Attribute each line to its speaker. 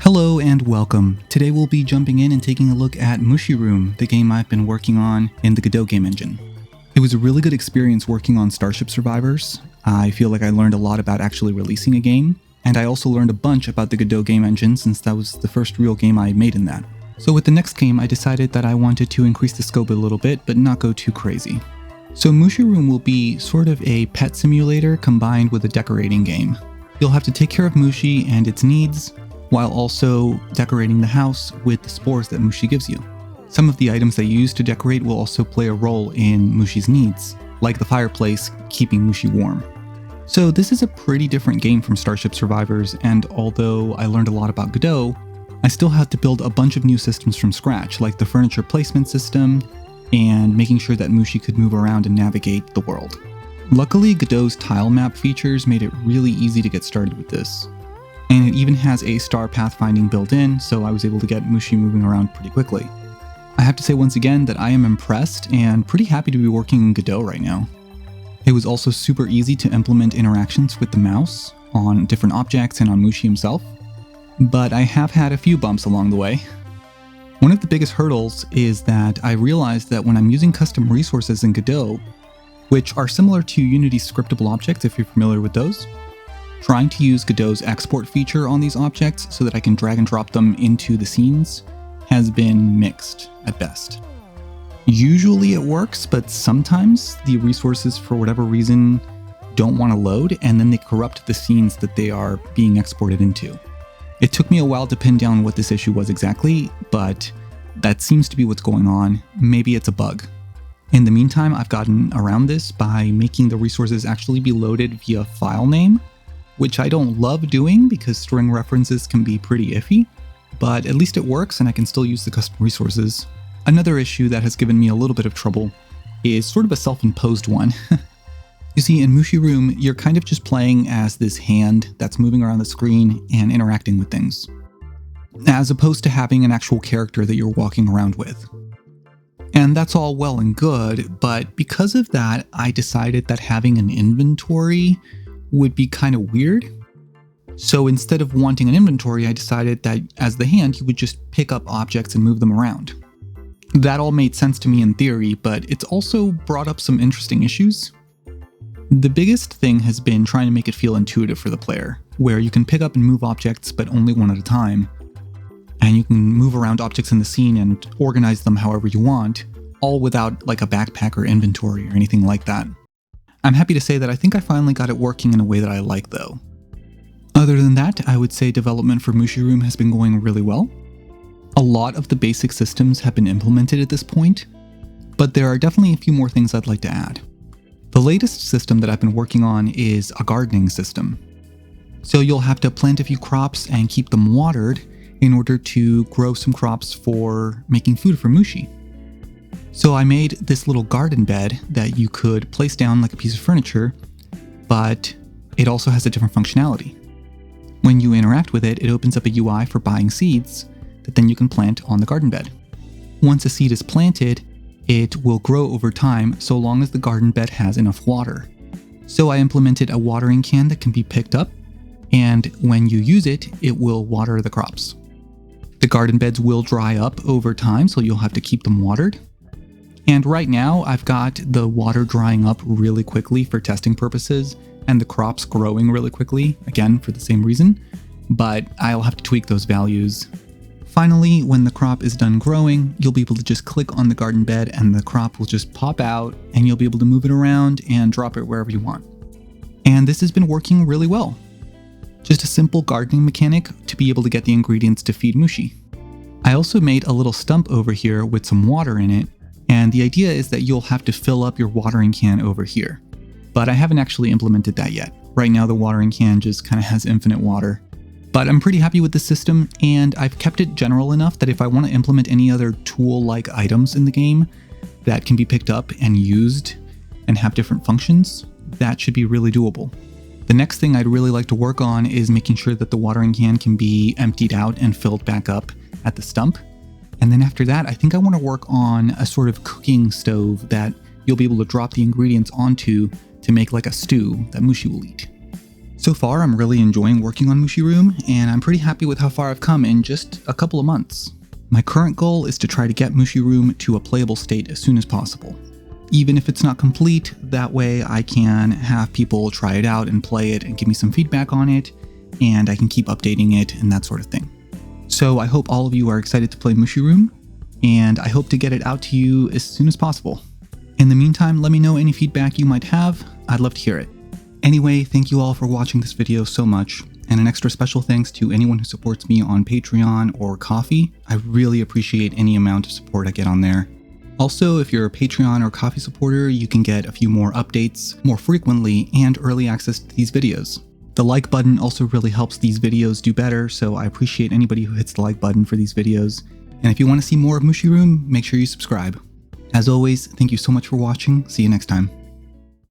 Speaker 1: Hello and welcome. Today we'll be jumping in and taking a look at MushyRoom, the game I've been working on in the Godot game engine. It was a really good experience working on Starship Survivors. I feel like I learned a lot about actually releasing a game, and I also learned a bunch about the Godot game engine since that was the first real game I made in that. So with the next game, I decided that I wanted to increase the scope a little bit, but not go too crazy. So MushyRoom will be sort of a pet simulator combined with a decorating game. You'll have to take care of Mushy and its needs, while also decorating the house with the spores that Mushy gives you. Some of the items that you use to decorate will also play a role in Mushy's needs, like the fireplace keeping Mushy warm. So this is a pretty different game from Starship Survivors, and although I learned a lot about Godot, I still had to build a bunch of new systems from scratch, like the furniture placement system, and making sure that Mushy could move around and navigate the world. Luckily, Godot's tile map features made it really easy to get started with this. And it even has a star pathfinding built in, so I was able to get Mushy moving around pretty quickly. I have to say once again that I am impressed and pretty happy to be working in Godot right now. It was also super easy to implement interactions with the mouse on different objects and on Mushy himself, but I have had a few bumps along the way. One of the biggest hurdles is that I realized that when I'm using custom resources in Godot, which are similar to Unity's scriptable objects if you're familiar with those, trying to use Godot's export feature on these objects so that I can drag and drop them into the scenes has been mixed at best. Usually it works, but sometimes the resources for whatever reason don't want to load, and then they corrupt the scenes that they are being exported into. It took me a while to pin down what this issue was exactly, but that seems to be what's going on. Maybe it's a bug. In the meantime, I've gotten around this by making the resources actually be loaded via file name, which I don't love doing because string references can be pretty iffy, but at least it works and I can still use the custom resources. Another issue that has given me a little bit of trouble is sort of a self-imposed one. You see, in MushyRoom, you're kind of just playing as this hand that's moving around the screen and interacting with things, as opposed to having an actual character that you're walking around with. And that's all well and good, but because of that, I decided that having an inventory would be kind of weird. So instead of wanting an inventory, I decided that as the hand, you would just pick up objects and move them around. That all made sense to me in theory, but it's also brought up some interesting issues. The biggest thing has been trying to make it feel intuitive for the player, where you can pick up and move objects, but only one at a time. And you can move around objects in the scene and organize them however you want, all without like a backpack or inventory or anything like that. I'm happy to say that I think I finally got it working in a way that I like though. Other than that, I would say development for MushyRoom has been going really well. A lot of the basic systems have been implemented at this point, but there are definitely a few more things I'd like to add. The latest system that I've been working on is a gardening system. So you'll have to plant a few crops and keep them watered in order to grow some crops for making food for Mushy. So I made this little garden bed that you could place down like a piece of furniture, but it also has a different functionality. When you interact with it, it opens up a UI for buying seeds that then you can plant on the garden bed. Once a seed is planted, it will grow over time so long as the garden bed has enough water. So I implemented a watering can that can be picked up, and when you use it, it will water the crops. The garden beds will dry up over time, so you'll have to keep them watered. And right now, I've got the water drying up really quickly for testing purposes, and the crops growing really quickly, again, for the same reason, but I'll have to tweak those values. Finally, when the crop is done growing, you'll be able to just click on the garden bed and the crop will just pop out, and you'll be able to move it around and drop it wherever you want. And this has been working really well. Just a simple gardening mechanic to be able to get the ingredients to feed Mushy. I also made a little stump over here with some water in it, and the idea is that you'll have to fill up your watering can over here. But I haven't actually implemented that yet. Right now the watering can just kind of has infinite water. But I'm pretty happy with the system, and I've kept it general enough that if I want to implement any other tool-like items in the game that can be picked up and used and have different functions, that should be really doable. The next thing I'd really like to work on is making sure that the watering can can be emptied out and filled back up at the stump. And then after that, I think I want to work on a sort of cooking stove that you'll be able to drop the ingredients onto to make like a stew that Mushy will eat. So far, I'm really enjoying working on MushyRoom, and I'm pretty happy with how far I've come in just a couple of months. My current goal is to try to get MushyRoom to a playable state as soon as possible. Even if it's not complete, that way I can have people try it out and play it and give me some feedback on it, and I can keep updating it and that sort of thing. So I hope all of you are excited to play MushyRoom, and I hope to get it out to you as soon as possible. In the meantime, let me know any feedback you might have. I'd love to hear it. Anyway, thank you all for watching this video so much, and an extra special thanks to anyone who supports me on Patreon or Ko-fi. I really appreciate any amount of support I get on there. Also, if you're a Patreon or Ko-fi supporter, you can get a few more updates more frequently and early access to these videos. The like button also really helps these videos do better, so I appreciate anybody who hits the like button for these videos. And if you want to see more of MushyRoom, make sure you subscribe. As always, thank you so much for watching. See you next time.